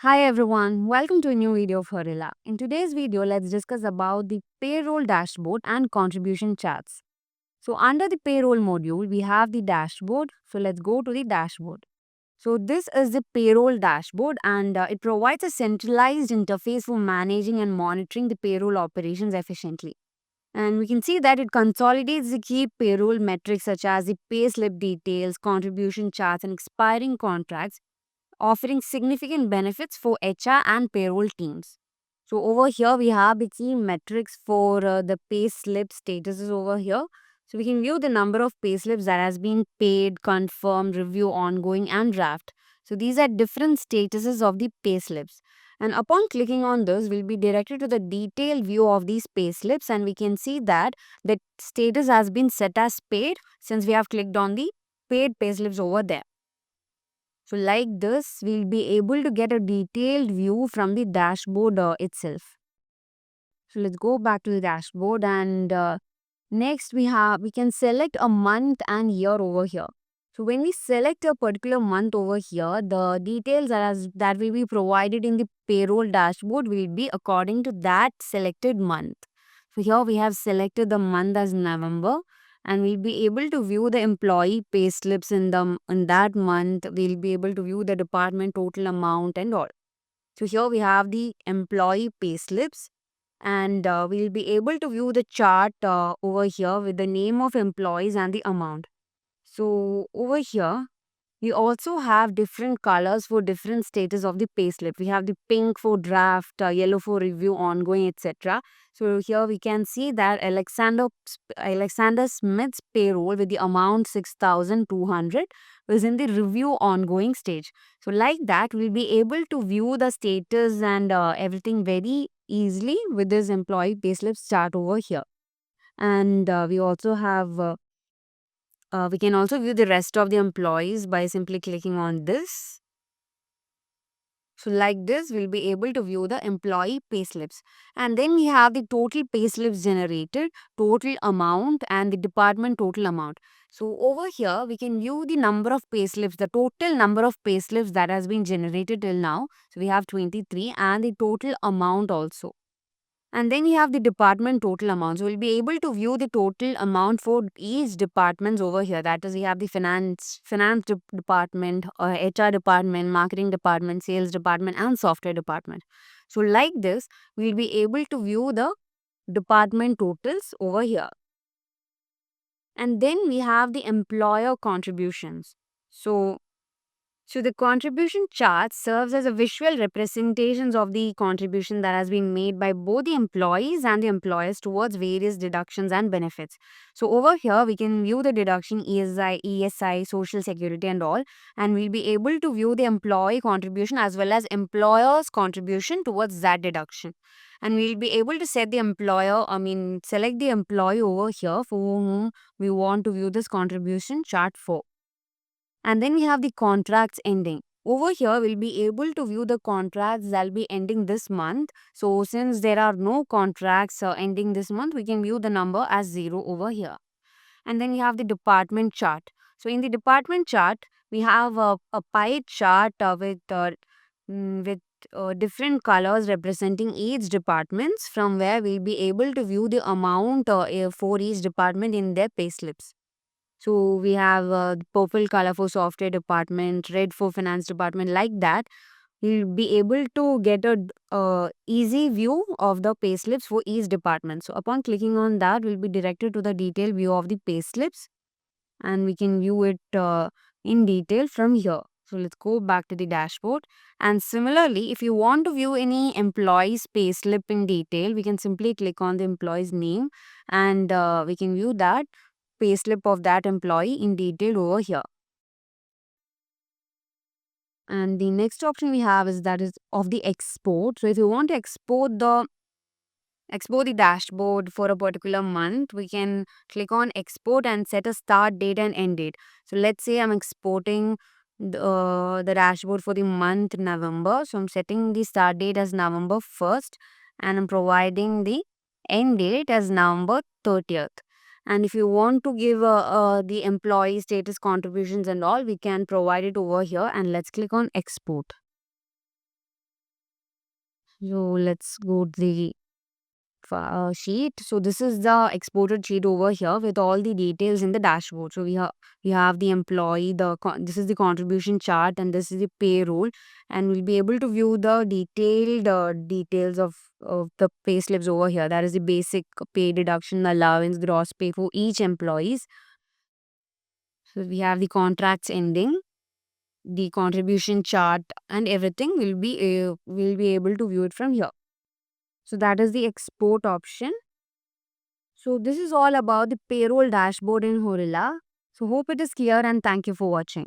Hi everyone, welcome to a new video of Harila. In today's video, let's discuss about the payroll dashboard and contribution charts. So under the payroll module, we have the dashboard. So let's go to the dashboard. So this is the payroll dashboard and it provides a centralized interface for managing and monitoring the payroll operations efficiently. And we can see that it consolidates the key payroll metrics such as the pay slip details, contribution charts, and expiring contracts, offering significant benefits for HR and payroll teams. So over here we have the key metrics for the pay slip statuses over here. So we can view the number of pay slips that has been paid, confirmed, review, ongoing, and draft. So these are different statuses of the pay slips. And upon clicking on this, we'll be directed to the detailed view of these pay slips, and we can see that the status has been set as paid since we have clicked on the paid pay slips over there. So like this, we'll be able to get a detailed view from the dashboard itself. So let's go back to the dashboard and next we can select a month and year over here. So when we select a particular month over here, the details that will be provided in the payroll dashboard will be according to that selected month. So here we have selected the month as November, and we'll be able to view the employee pay slips in that month. We'll be able to view the department total amount and all. So here we have the employee pay slips, and we'll be able to view the chart over here with the name of employees and the amount. So over here we also have different colors for different status of the payslip. We have the pink for draft, yellow for review, ongoing, etc. So here we can see that Alexander Smith's payroll with the amount 6,200 was in the review ongoing stage. So like that, we'll be able to view the status and everything very easily with this employee payslips chart over here. And we can also view the rest of the employees by simply clicking on this. So like this, we'll be able to view the employee payslips. And then we have the total payslips generated, total amount, and the department total amount. So over here, we can view the number of payslips, the total number of payslips that has been generated till now. So we have 23 and the total amount also. And then we have the department total amount. So we'll be able to view the total amount for each departments over here. That is, we have the department, HR department, marketing department, sales department, and software department. So like this, we'll be able to view the department totals over here. And then we have the employer contributions. So the contribution chart serves as a visual representations of the contribution that has been made by both the employees and the employers towards various deductions and benefits. So over here we can view the deduction ESI, Social Security and all, and we'll be able to view the employee contribution as well as employer's contribution towards that deduction. And we'll be able to select the employee over here for whom we want to view this contribution chart for. And then we have the contracts ending. Over here, we'll be able to view the contracts that will be ending this month. So since there are no contracts ending this month, we can view the number as 0 over here. And then we have the department chart. So in the department chart, we have a pie chart with different colors representing each departments, from where we'll be able to view the amount for each department in their payslips. So we have purple color for software department, red for finance department, like that. We'll be able to get a easy view of the payslips for each department. So upon clicking on that, we'll be directed to the detailed view of the payslips, and we can view it in detail from here. So let's go back to the dashboard. And similarly, if you want to view any employee's payslip in detail, we can simply click on the employee's name, and we can view that payslip of that employee in detail over here. And the next option we have is that is of the export. So if you want to export the dashboard for a particular month, we can click on export and set a start date and end date. So let's say I'm exporting the dashboard for the month November. So I'm setting the start date as November 1st, and I'm providing the end date as November 30th. And if you want to give the employee status contributions and all, we can provide it over here, and let's click on export. So let's go to the sheet. So this is the exported sheet over here with all the details in the dashboard. So we have the employee, this is the contribution chart, and this is the payroll, and we'll be able to view the detailed details of the pay slips over here. That is the basic pay deduction, allowance, gross pay for each employees. So we have the contracts ending, the contribution chart, and everything will be able to view it from here. So that is the export option. So this is all about the payroll dashboard in Horilla. So hope it is clear, and thank you for watching.